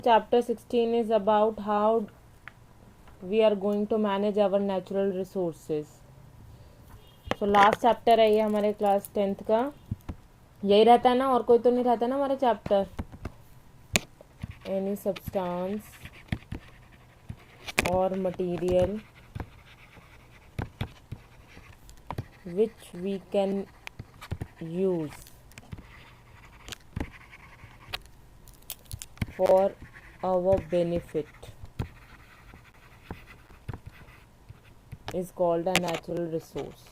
chapter 16 is about how we are going to manage our natural resources. So last chapter है ये हमारे class 10th का. यही रहता है ना, और कोई तो नहीं रहता ना हमारा chapter. Any substance or material which we can use for our benefit is called a natural resource.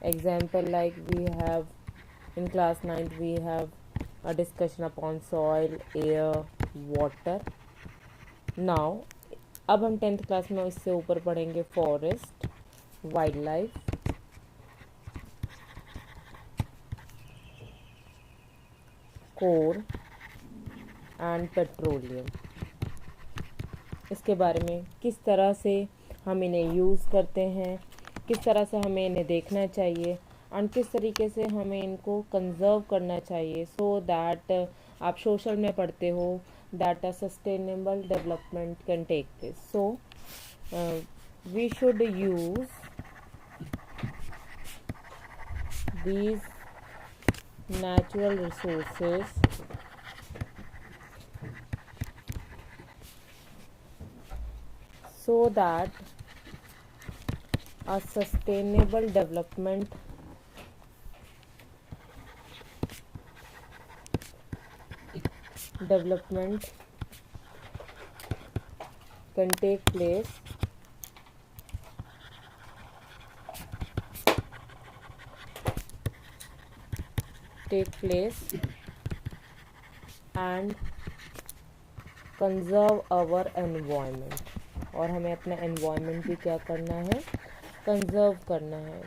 Example, like we have in class 9th we have a discussion upon soil, air, water. Now अब हम 10th class में इससे ऊपर पढ़ेंगे forest, wild life, core and petroleum. इसके बारे में किस तरह से हम इन्हें यूज़ करते हैं, किस तरह से हमें इन्हें देखना चाहिए और किस तरीके से हमें इनको कंजर्व करना चाहिए, सो दैट आप सोशल में पढ़ते हो that a sustainable development can take place. So we should use these natural resources so that a sustainable development can take place and conserve our environment. और हमें अपना environment भी क्या करना है, कंजर्व करना है.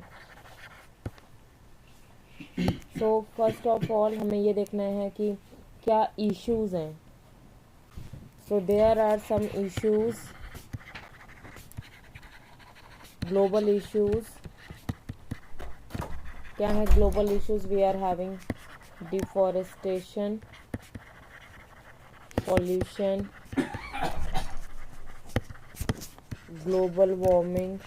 So first of all हमें ये देखना है कि क्या issues हैं. So there are some issues, global issues. क्या है global issues? We are having deforestation, pollution, global warming,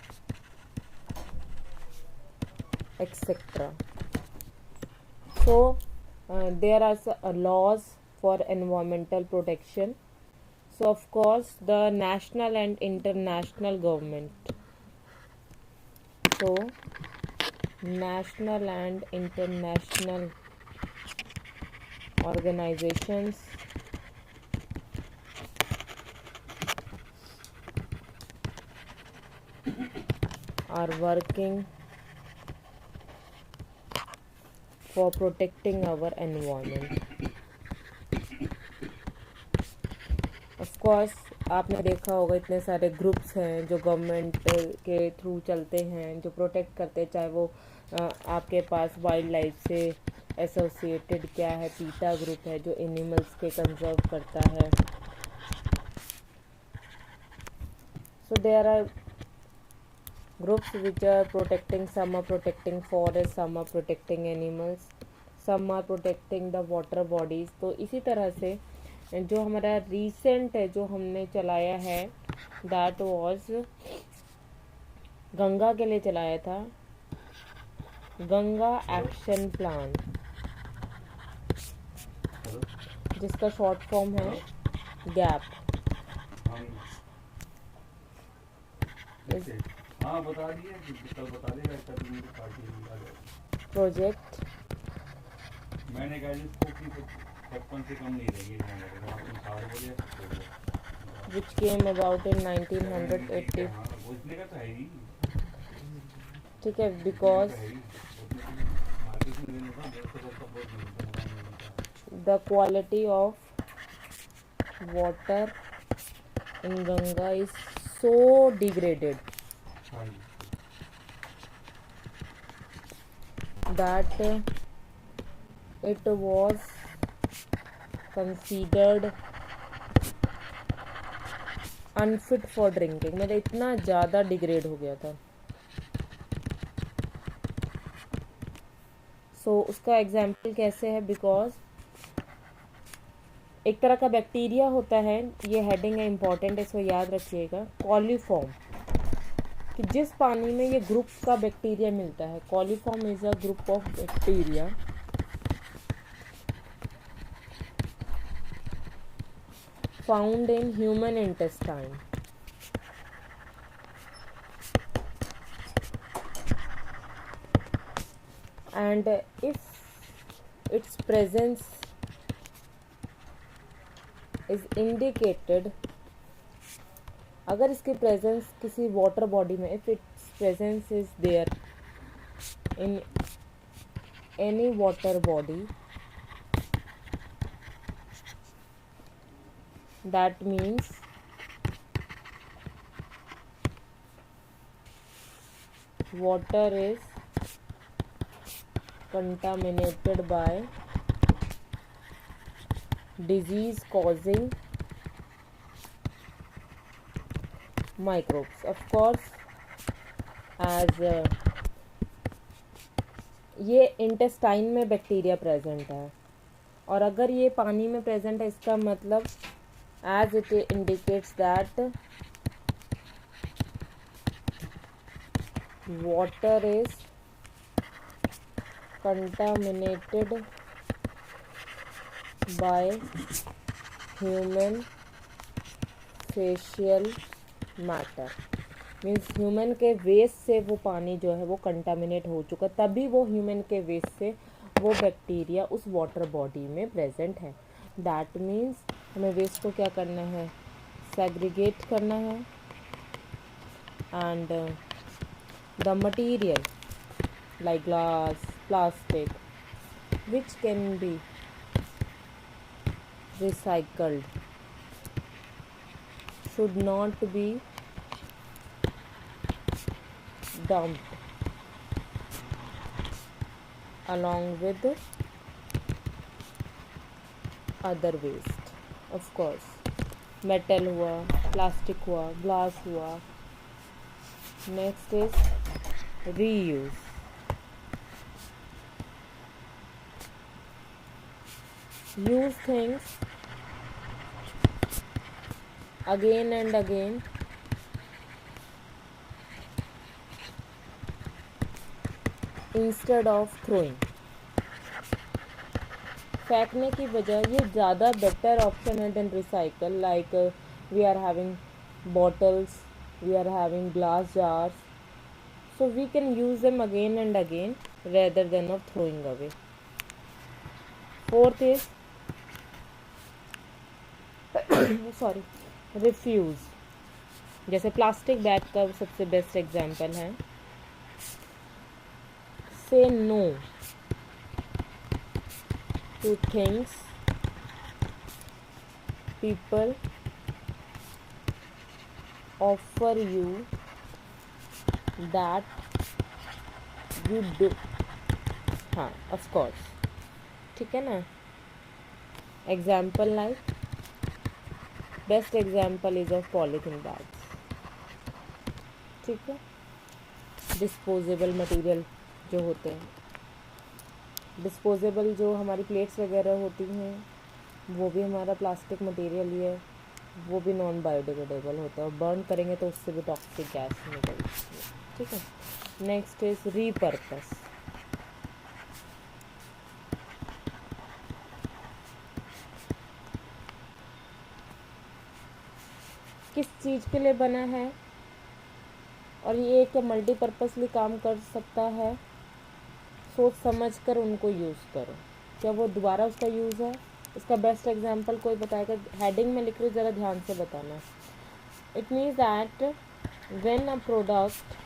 etc. So there are laws for environmental protection. So of course the national and international government. So national and international organizations are working for protecting our environment. Of course आपने देखा होगा इतने सारे groups हैं जो government के through चलते हैं, जो प्रोटेक्ट करते हैं, चाहे वो आपके पास वाइल्ड लाइफ से एसोसिएटेड क्या है, पीटा ग्रुप है जो एनिमल्स के कंजर्व करता है. So there are groups which are protecting, some are protecting forest, some are protecting animals, some are protecting the water bodies. तो इसी तरह से जो हमारा रिसेंट है जो हमने चलाया है, दैट वाज गंगा के लिए चलाया था, गंगा एक्शन प्लान, जिसका शॉर्ट फॉर्म है गैप. प्रोजेक्ट मैंने which came about in 1980. ठीक है, because the quality of water in Ganga is so degraded that it was considered unfit for drinking. मतलब इतना ज़्यादा डिग्रेड हो गया था. सो उसका एग्जाम्पल कैसे है, बिकॉज एक तरह का बैक्टीरिया होता है, ये हेडिंग है, इम्पॉर्टेंट है, इसको याद रखिएगा। कॉलीफॉर्म, कि जिस पानी में ये ग्रुप का बैक्टीरिया मिलता है, coliform is a group of bacteria found in human intestine. And if its presence is indicated, अगर इसकी प्रेजेंस किसी वाटर बॉडी में, if its presence is there in any water body, that means water is contaminated by disease causing microbes. Of course, as ये intestine में bacteria present है, और अगर ये पानी में प्रेजेंट है, इसका मतलब as it indicates that water is contaminated by human facial matter, means human के वेस्ट से वो पानी जो है वो कंटामिनेट हो चुका, तभी वो ह्यूमन के वेस्ट से वो बैक्टीरिया उस वाटर बॉडी में प्रेजेंट है। दैट मीन्स हमें वेस्ट को क्या करना है, सेग्रीगेट करना है, and the material like glass, plastic, which can be recycled, should not be dumped along with other waste. Of course, metal हुआ, plastic हुआ, glass हुआ. Next is reuse. Use things again and again instead of throwing. फेंकने की बजाय ये ज़्यादा better option है than recycle. Like we are having bottles, we are having glass jars, so we can use them again and again rather than of throwing away. Fourth is sorry refuse. जैसे plastic bag का सबसे best example है. Say no to things people offer you that you do. हाँ, of course, ठीक है ना. Example like best example is of polythene bags. ठीक है. डिस्पोजेबल मटेरियल जो होते हैं, डिस्पोजेबल जो हमारी प्लेट्स वगैरह होती हैं, वो भी हमारा प्लास्टिक मटेरियल ही है. वो भी नॉन बायोडिग्रेडेबल होता है, और बर्न करेंगे तो उससे भी टॉक्सिक गैस निकलती है. ठीक है. Next is repurpose. किस चीज़ के लिए बना है और ये एक मल्टीपर्पसली काम कर सकता है, सोच समझ कर उनको यूज़ करो. क्या वो दोबारा उसका यूज़ है? इसका बेस्ट एग्जांपल कोई बताएगा? हेडिंग में लिख रही, ज़रा ध्यान से बताना. It means that when a product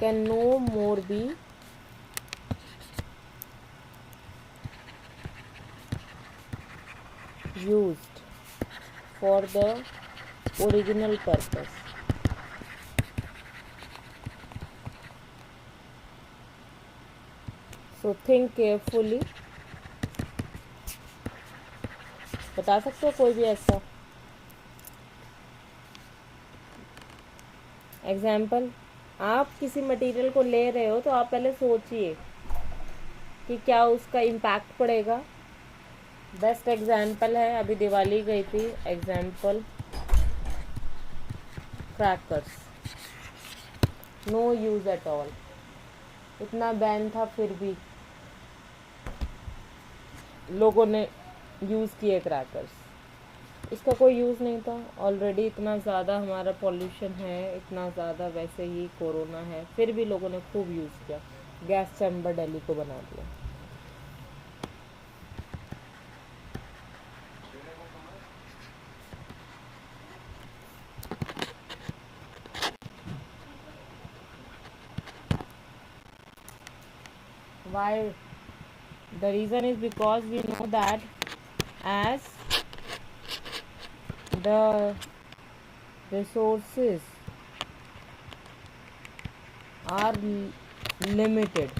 can no more be used for the original purpose. So think carefully. बता सकते हो कोई भी ऐसा एग्जाम्पल? आप किसी मटेरियल को ले रहे हो तो आप पहले सोचिए कि क्या उसका इम्पैक्ट पड़ेगा। बेस्ट एग्जाम्पल है, अभी दिवाली गई थी, example crackers, no use at all. इतना बैन था फिर भी लोगों ने यूज़ किए क्रैकर्स। इसका कोई यूज़ नहीं था, ऑलरेडी इतना ज़्यादा हमारा पॉल्यूशन है, इतना ज़्यादा वैसे ही कोरोना है, फिर भी लोगों ने खूब यूज़ किया, गैस चैम्बर दिल्ली को बना दिया। Why? The reason is because we know that as the resources are limited,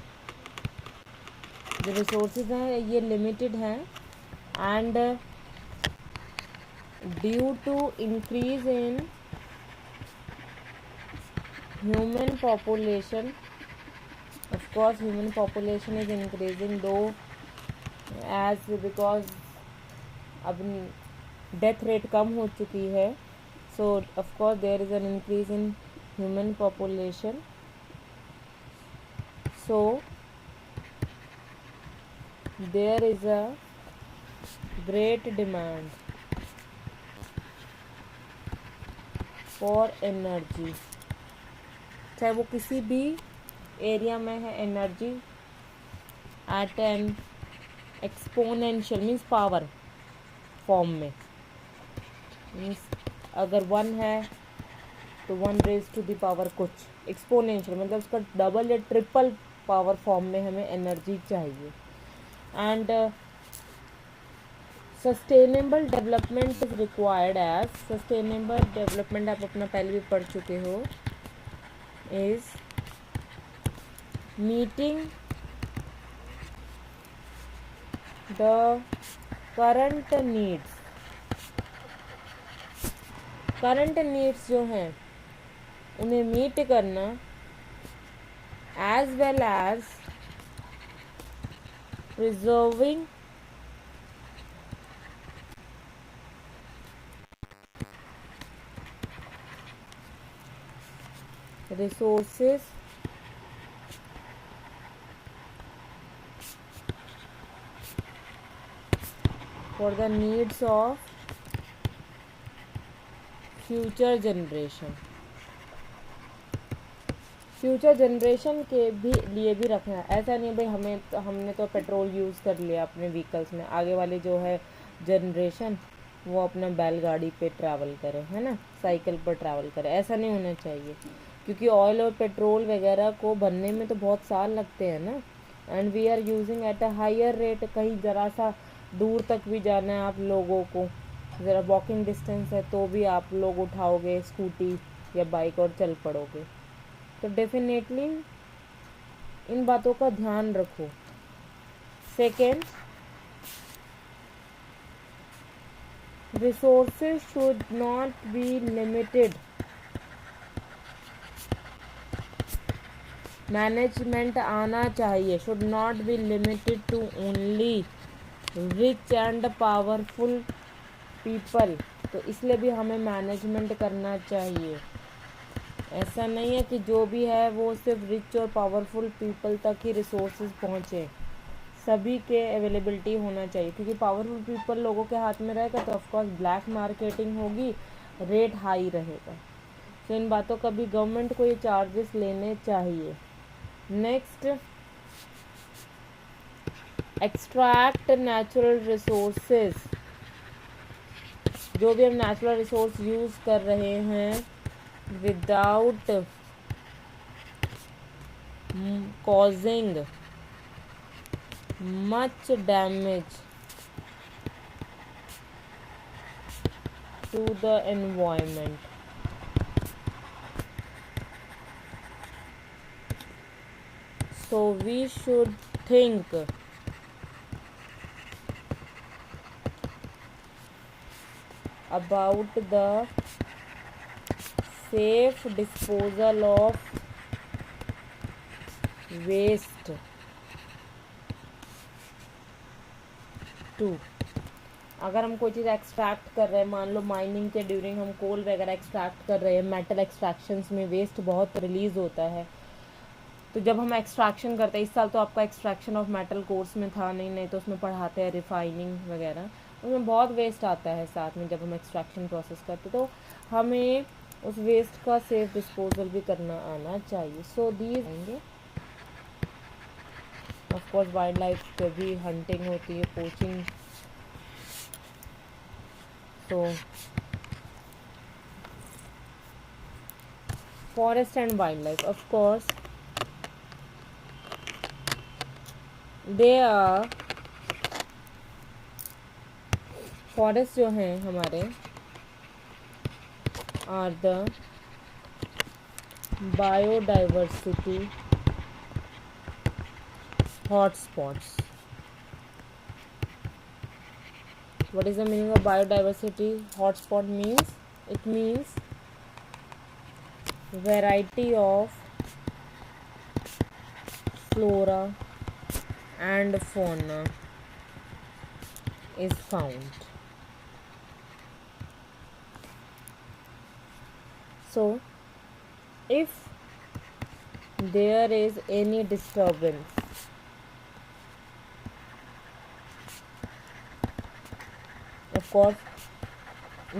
जो resources हैं ये limited हैं, and due to increase in human population, of course human population is increasing, though as because अब death rate कम हो चुकी है, so of course there is an increase in human population, so there is a great demand for energy, चाहे वो किसी भी area में है, energy at N exponential means power form में, मीन्स अगर 1 है तो 1 रेज टू द पावर कुछ, एक्सपोनेंशियल मतलब उसका डबल या ट्रिपल पावर फॉर्म में हमें एनर्जी चाहिए। And sustainable development is required as, sustainable development आप अपना पहले भी पढ़ चुके हो, is meeting the current needs, current needs जो हैं उन्हें मीट करना, as well as preserving resources for the needs of future generation, future generation के भी लिए भी रखना है। ऐसा नहीं भाई हमने तो पेट्रोल यूज़ कर लिया अपने व्हीकल्स में, आगे वाली जो है जनरेशन वो अपना बैलगाड़ी पे ट्रैवल करे, है ना, साइकिल पर ट्रैवल करे, ऐसा नहीं होना चाहिए, क्योंकि ऑयल और पेट्रोल वगैरह को बनने में तो बहुत साल लगते हैं ना, and we are using at a higher rate. कहीं ज़रा सा दूर तक भी जाना है आप लोगों को, ज़रा वॉकिंग डिस्टेंस है तो भी आप लोग उठाओगे स्कूटी या बाइक और चल पड़ोगे, तो डेफिनेटली इन बातों का ध्यान रखो। Second, resources should not be limited, management आना चाहिए, should not be limited to only rich and powerful people, तो इसलिए भी हमें मैनेजमेंट करना चाहिए। ऐसा नहीं है कि जो भी है वो सिर्फ रिच और पावरफुल पीपल तक ही रिसोर्सेज पहुँचे, सभी के अवेलेबिलिटी होना चाहिए, क्योंकि पावरफुल पीपल लोगों के हाथ में रहेगा तो ऑफकोर्स ब्लैक मार्केटिंग होगी, रेट हाई रहेगा, तो इन बातों का भी गवर्नमेंट को ये चार्जेस लेने चाहिए। नेक्स्ट, एक्सट्रैक्ट नेचुरल रिसोर्सेज, जो भी हम नेचुरल रिसोर्स यूज़ कर रहे हैं without causing much damage to the environment. So we should think about the safe disposal of waste too, अगर हम कोई चीज़ एक्सट्रैक्ट कर रहे हैं, मान लो माइनिंग के ड्यूरिंग हम कोल वगैरह एक्सट्रैक्ट कर रहे हैं, मेटल एक्सट्रैक्शंस में वेस्ट बहुत रिलीज़ होता है, तो जब हम एक्सट्रैक्शन करते हैं, इस साल तो आपका एक्सट्रैक्शन ऑफ मेटल कोर्स में था नहीं तो उसमें पढ़ाते हैं रिफाइनिंग वगैरह, उसमें बहुत वेस्ट आता है साथ में जब हम एक्सट्रैक्शन प्रोसेस करते, तो हमें उस वेस्ट का सेफ डिस्पोजल भी करना आना चाहिए। सो दीज आएंगे। ऑफ कोर्स वाइल्ड लाइफ पे भी हंटिंग होती है, पोचिंग, तो forest and wildlife, of course they are, forest जो हैं हमारे are the biodiversity hotspots. What is the meaning of biodiversity hotspot means? It means variety of flora and fauna is found. So if there is any disturbance, of course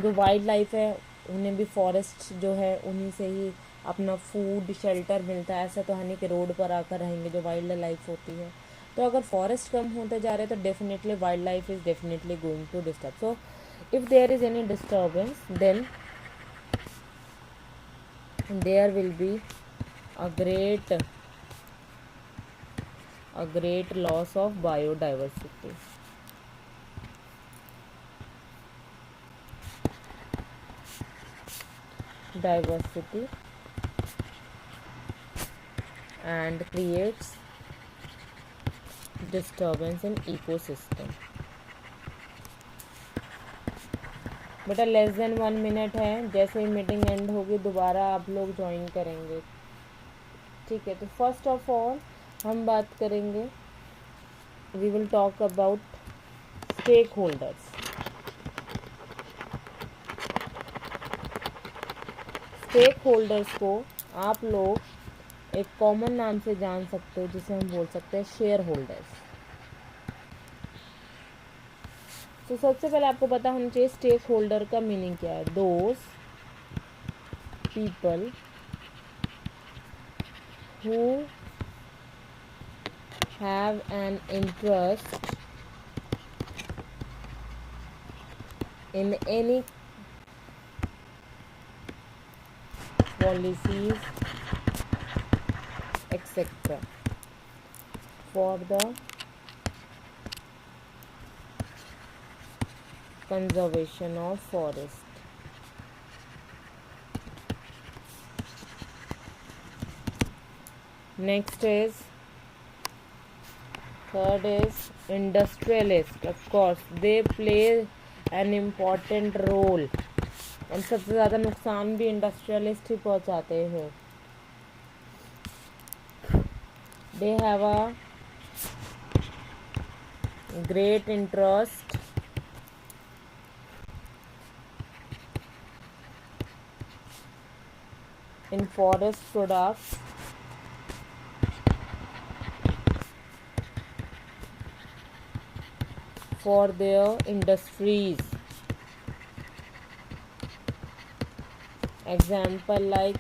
जो wild life है उन्हें भी forest जो है उन्हीं से ही अपना food shelter मिलता है, ऐसा तो है नहीं कि रोड पर आकर रहेंगे जो वाइल्ड लाइफ होती है। तो अगर फॉरेस्ट कम होते जा रहे हैं तो definitely wildlife is definitely going to disturb. So if there is any disturbance then there will be a great loss of biodiversity. And creates disturbance in ecosystem. बेटा लेस देन 1 मिनट है, जैसे ही meeting and होगी दोबारा आप लोग join करेंगे, ठीक है। तो फर्स्ट ऑफ ऑल हम बात करेंगे, we will talk about stakeholders. Stakeholders को आप लोग एक कॉमन नाम से जान सकते हो जिसे हम बोल सकते हैं शेयर होल्डर्स। तो सबसे पहले आपको पता होना चाहिए स्टेक होल्डर का मीनिंग क्या है। Those people who have an interest in any policies etc. for the conservation of forest. Next is, third is industrialist. Of course they play an important role, और सबसे ज़्यादा नुकसान भी इंडस्ट्रियलिस्ट ही पहुंचाते हैं। They have a great interest in forest products for their industries. Example like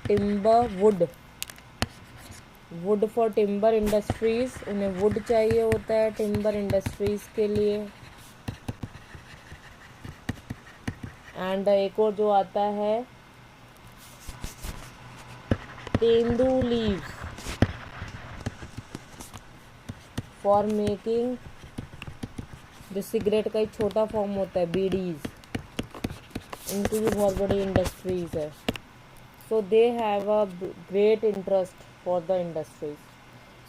timber, wood for timber industries, उन्हें wood चाहिए होता है timber industries के लिए। एंड एक और जो आता है तेंदू लीव्स फॉर मेकिंग, जो सिगरेट का एक छोटा फॉर्म होता है बीडीज, इनकी भी बहुत बड़ी इंडस्ट्रीज है। So they have a great interest for the industries.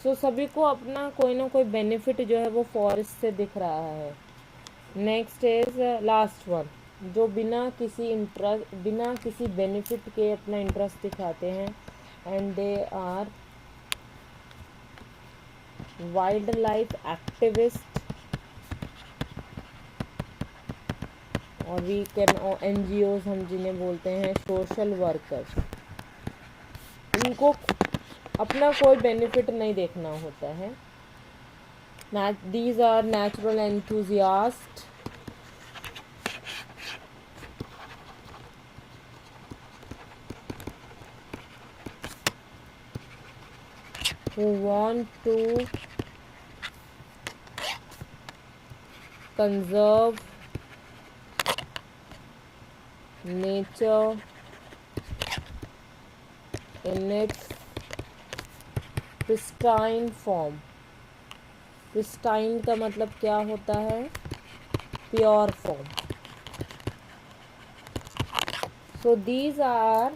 सो सभी को अपना कोई ना कोई बेनिफिट जो है वो फॉरेस्ट से दिख रहा है। नेक्स्ट इज लास्ट वन, जो बिना किसी बेनिफिट के अपना इंटरेस्ट दिखाते हैं, and they are wildlife activist और वी कैन NGOs हम जिन्हें बोलते हैं सोशल वर्कर्स, उनको अपना कोई बेनिफिट नहीं देखना होता है। These are natural enthusiasts who want to conserve nature in its pristine form। pristine का मतलब क्या होता है? Pure form. So these are